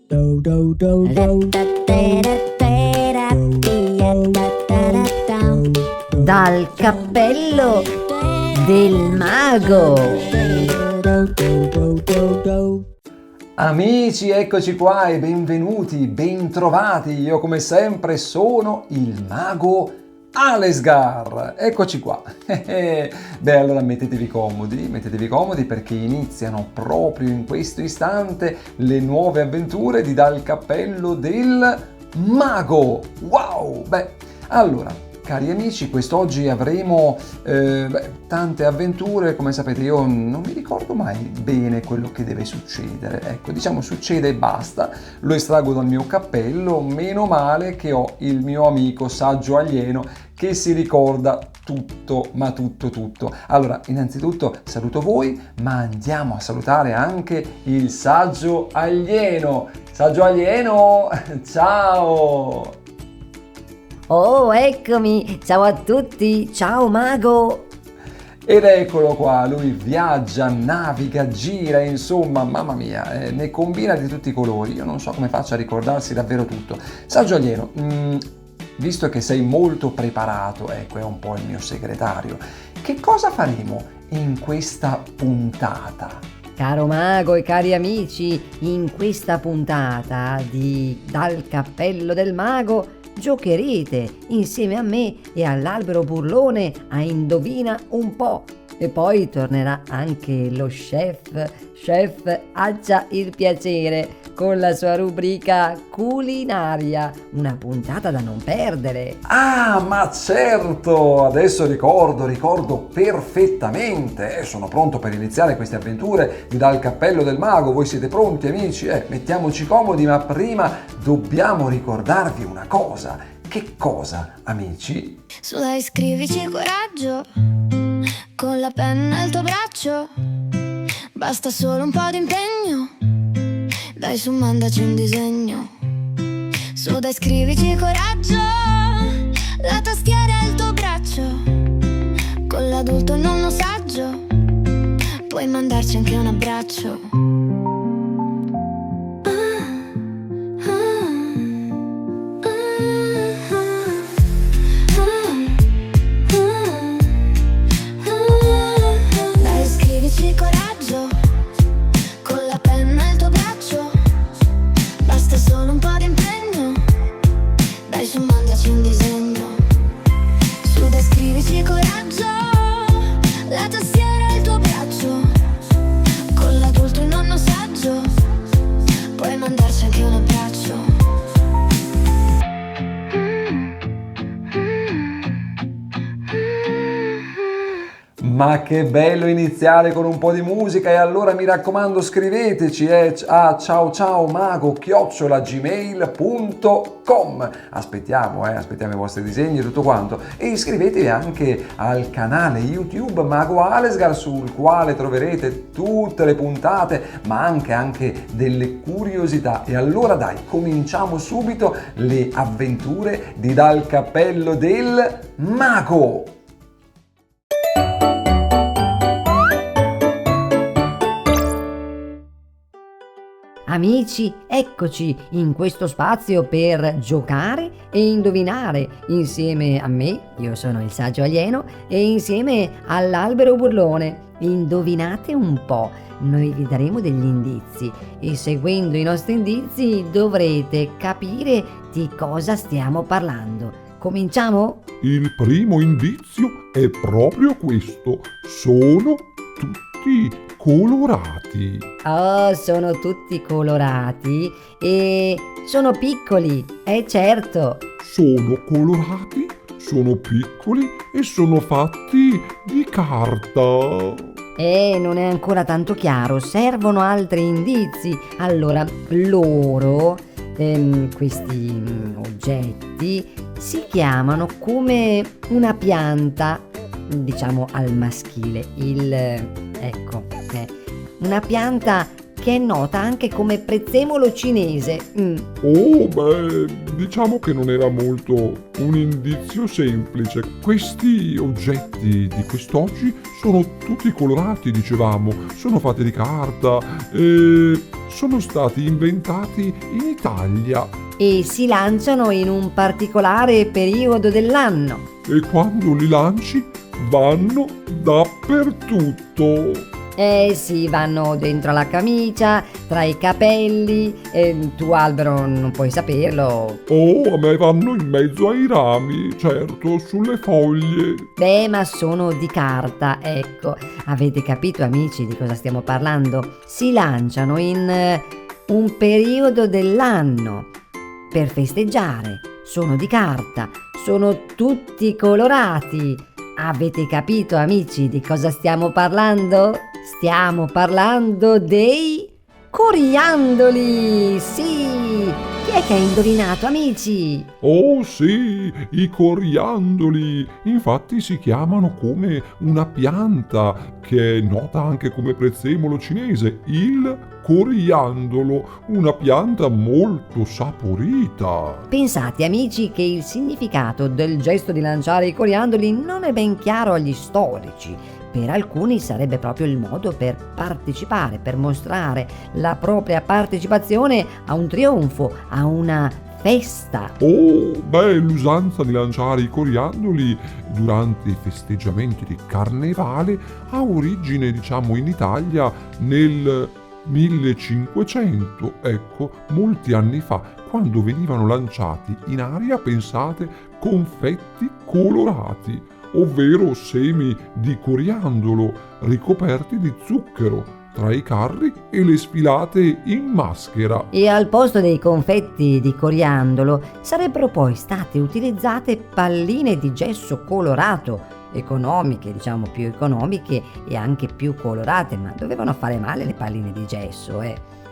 Dal cappello del mago. Amici, eccoci qua e benvenuti, bentrovati. Io come sempre sono il mago Alesgar. Eccoci qua. Beh, allora mettetevi comodi perché iniziano proprio in questo istante le nuove avventure di Dal cappello del mago. Wow! Beh, allora, cari amici, quest'oggi avremo tante avventure. Come sapete, io non mi ricordo mai bene quello che deve succedere. Ecco, diciamo succede e basta, lo estraggo dal mio cappello. Meno male che ho il mio amico saggio alieno che si ricorda tutto, ma tutto. Allora, innanzitutto saluto voi, ma andiamo a salutare anche il saggio alieno. Saggio alieno, ciao! Oh, eccomi! Ciao a tutti! Ciao mago! Ed eccolo qua, lui viaggia, naviga, gira, insomma, mamma mia, ne combina di tutti i colori. Io non so come faccia a ricordarsi davvero tutto. Saggio alieno, visto che sei molto preparato, ecco, è un po' il mio segretario, che cosa faremo in questa puntata? Caro mago e cari amici, in questa puntata di Dal cappello del mago giocherete insieme a me e all'albero burlone a Indovina un po'. E poi tornerà anche lo chef Accia il piacere con la sua rubrica culinaria, una puntata da non perdere. Ah, ma certo, adesso ricordo perfettamente. Sono pronto per iniziare queste avventure di Dal cappello del mago. Voi siete pronti, amici? Mettiamoci comodi, ma prima dobbiamo ricordarvi una cosa. Che cosa, amici? Su dai, scrivici coraggio, con la penna al tuo braccio, basta solo un po' di impegno, dai su mandaci un disegno. Su dai, scrivici coraggio, la tastiera è il tuo braccio, con l'adulto e il nonno saggio, puoi mandarci anche un abbraccio. Ma che bello iniziare con un po' di musica, e allora mi raccomando scriveteci a ciao@gmail.com. Aspettiamo i vostri disegni e tutto quanto, e iscrivetevi anche al canale YouTube Mago Alesgar, sul quale troverete tutte le puntate ma anche delle curiosità. E allora dai, cominciamo subito le avventure di Dal cappello del mago. Amici, eccoci in questo spazio per giocare e indovinare insieme a me, io sono il saggio alieno, e insieme all'albero burlone. Indovinate un po', noi vi daremo degli indizi e seguendo i nostri indizi dovrete capire di cosa stiamo parlando. Cominciamo? Il primo indizio è proprio questo: sono tutti colorati. Oh, sono tutti colorati e sono piccoli, certo. Sono colorati, sono piccoli e sono fatti di carta. Non è ancora tanto chiaro, servono altri indizi. Allora, loro, questi oggetti, si chiamano come una pianta, diciamo al maschile, una pianta che è nota anche come prezzemolo cinese. Oh, beh, diciamo che non era molto un indizio semplice. Questi oggetti di quest'oggi sono tutti colorati, dicevamo, sono fatti di carta e sono stati inventati in Italia e si lanciano in un particolare periodo dell'anno. e quando li lanci vanno dappertutto. Eh sì, vanno dentro la camicia, tra i capelli, tu Albero non puoi saperlo. Oh, a me vanno in mezzo ai rami, certo, sulle foglie. Beh, ma sono di carta, ecco. Avete capito, amici, di cosa stiamo parlando? Si lanciano in un periodo dell'anno per festeggiare. Sono di carta, sono tutti colorati. Avete capito, amici, di cosa stiamo parlando? Stiamo parlando dei coriandoli! Sì! Chi è che ha indovinato, amici? Oh sì, i coriandoli. Infatti si chiamano come una pianta che è nota anche come prezzemolo cinese, il coriandolo, una pianta molto saporita. Pensate, amici, che il significato del gesto di lanciare i coriandoli non è ben chiaro agli storici. Per alcuni sarebbe proprio il modo per partecipare, per mostrare la propria partecipazione a un trionfo, a una festa. Oh, beh, l'usanza di lanciare i coriandoli durante i festeggiamenti di carnevale ha origine, diciamo, in Italia nel 1500, ecco, molti anni fa, quando venivano lanciati in aria, pensate, confetti colorati, ovvero semi di coriandolo ricoperti di zucchero, tra i carri e le sfilate in maschera. E al posto dei confetti di coriandolo sarebbero poi state utilizzate palline di gesso colorato, economiche, diciamo più economiche e anche più colorate, ma dovevano fare male le palline di gesso,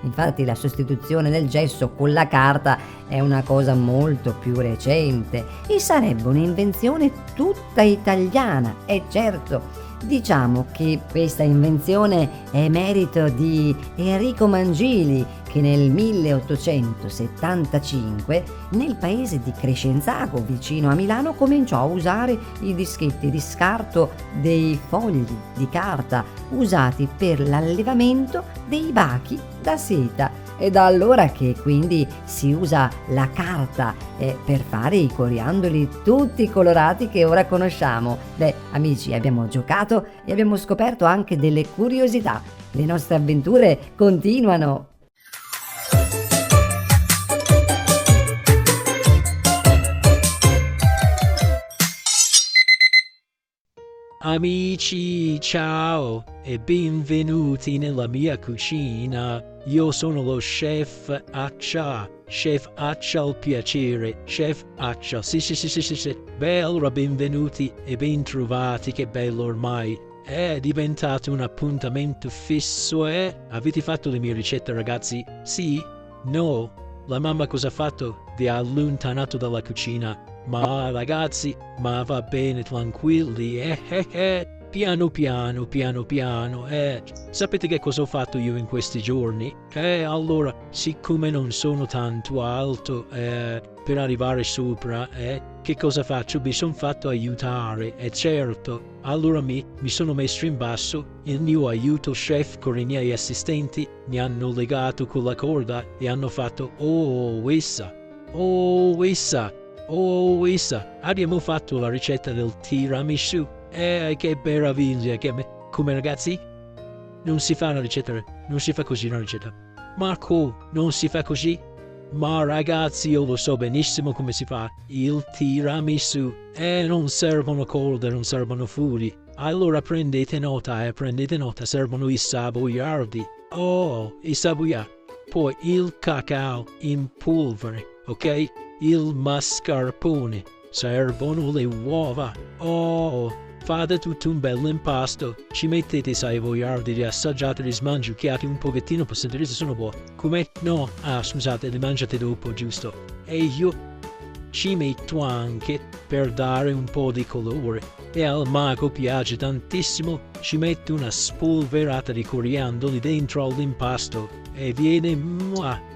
Infatti la sostituzione del gesso con la carta è una cosa molto più recente e sarebbe un'invenzione tutta italiana, e certo. Diciamo che questa invenzione è merito di Enrico Mangili, che nel 1875 nel paese di Crescenzago, vicino a Milano, cominciò a usare i dischetti di scarto dei fogli di carta usati per l'allevamento dei bachi da seta. È da allora che quindi si usa la carta per fare i coriandoli tutti colorati che ora conosciamo. Beh, amici, abbiamo giocato e abbiamo scoperto anche delle curiosità. Le nostre avventure continuano. Amici, ciao e benvenuti nella mia cucina. Io sono lo chef Accia. Chef Accia al piacere. Chef Accia. Sì. Beh, allora benvenuti e bentrovati. Che bello ormai. È diventato un appuntamento fisso, Avete fatto le mie ricette, ragazzi? Sì? No? La mamma cosa ha fatto? Vi ha allontanato dalla cucina. Ma ragazzi, ma va bene, tranquilli, piano piano. Sapete che cosa ho fatto io in questi giorni? Allora, siccome non sono tanto alto per arrivare sopra, che cosa faccio? Mi sono fatto aiutare, certo. Allora mi sono messo in basso, il mio aiuto chef con i miei assistenti mi hanno legato con la corda e hanno fatto oh, essa. Abbiamo fatto la ricetta del tiramisù. Che meraviglia! Come ragazzi? Non si fa una ricetta, non si fa così una ricetta. Marco, non si fa così? Ma ragazzi, io lo so benissimo come si fa il tiramisù. Non servono corde, non servono furi. Allora prendete nota, servono i savoiardi. Oh, i savoiardi. Poi il cacao in polvere, ok? Il mascarpone, servono le uova. Oh, fate tutto un bel impasto, ci mettete i savoiardi, li assaggiate, li smangiucchiate un pochettino per sentire se sono buoni. Come? No, scusate, li mangiate dopo, giusto? E io ci metto anche, per dare un po' di colore, e al mago piace tantissimo, ci metto una spolverata di coriandoli dentro all'impasto e viene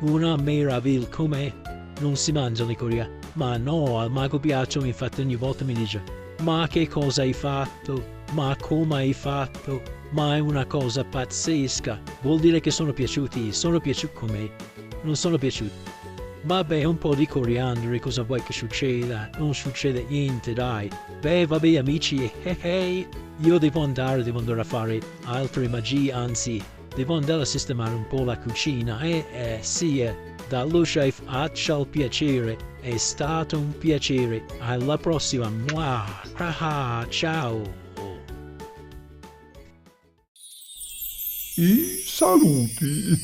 una meraviglia. Com'è? Non si mangiano i coriandoli. Ma no, al mago piacciono, infatti ogni volta mi dice: ma che cosa hai fatto? Ma come hai fatto? ma è una cosa pazzesca. Vuol dire che sono piaciuti come non sono piaciuti. Vabbè, un po' di coriandoli, cosa vuoi che succeda? Non succede niente, dai. Beh, vabbè amici, io devo andare a fare altre magie, anzi, devo andare a sistemare un po' la cucina. Sì, dallo chef faccia il piacere, è stato un piacere. Alla prossima, ciao. I saluti.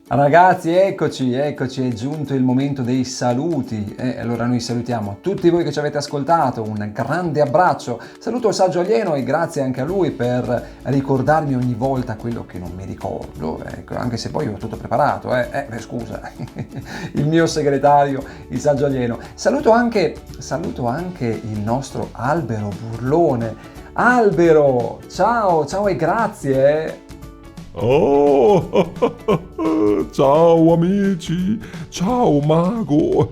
Ragazzi, eccoci, è giunto il momento dei saluti. Allora noi salutiamo tutti voi che ci avete ascoltato, un grande abbraccio. Saluto il saggio alieno e grazie anche a lui per ricordarmi ogni volta quello che non mi ricordo, ecco, anche se poi ho tutto preparato, scusa, il mio segretario, il saggio alieno. Saluto anche il nostro Albero Burlone. Albero, ciao e grazie. Oh, ciao amici, ciao mago.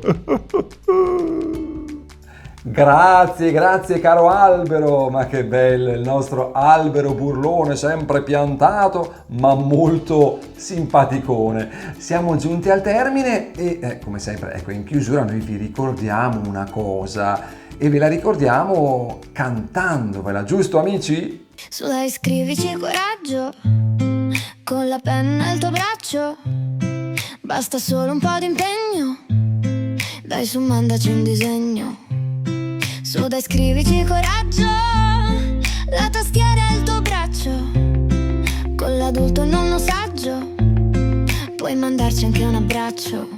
Grazie caro albero, ma che bello il nostro albero burlone, sempre piantato ma molto simpaticone. Siamo giunti al termine e come sempre, ecco, in chiusura noi vi ricordiamo una cosa e ve la ricordiamo cantandovela, giusto amici? Su dai, scrivici coraggio, con la penna al tuo braccio, basta solo un po' di impegno, dai su mandaci un disegno. Su dai, scrivici coraggio, la tastiera è il tuo braccio, con l'adulto e il nonno saggio, puoi mandarci anche un abbraccio.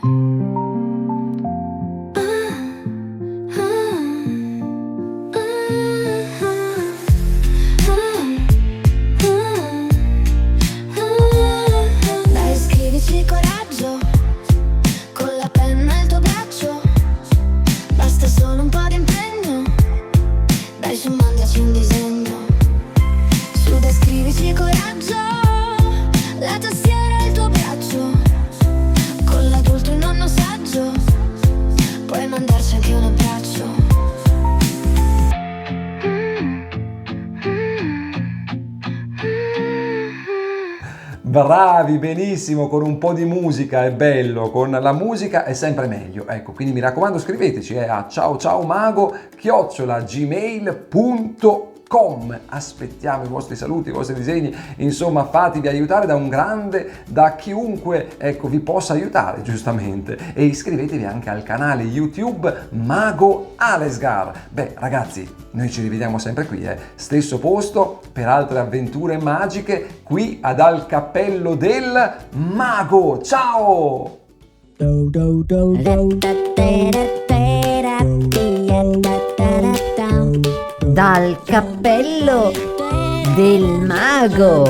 Bravi, benissimo, con un po' di musica è bello, con la musica è sempre meglio. Ecco, quindi mi raccomando scriveteci a ciaociaomago@gmail.com. Aspettiamo i vostri saluti, i vostri disegni, insomma fatevi aiutare da un grande, da chiunque ecco vi possa aiutare giustamente, e iscrivetevi anche al canale YouTube Mago Alesgar. Beh ragazzi, noi ci rivediamo sempre qui, stesso posto per altre avventure magiche qui ad Al Cappello del Mago. Ciao! Dal cappello del mago.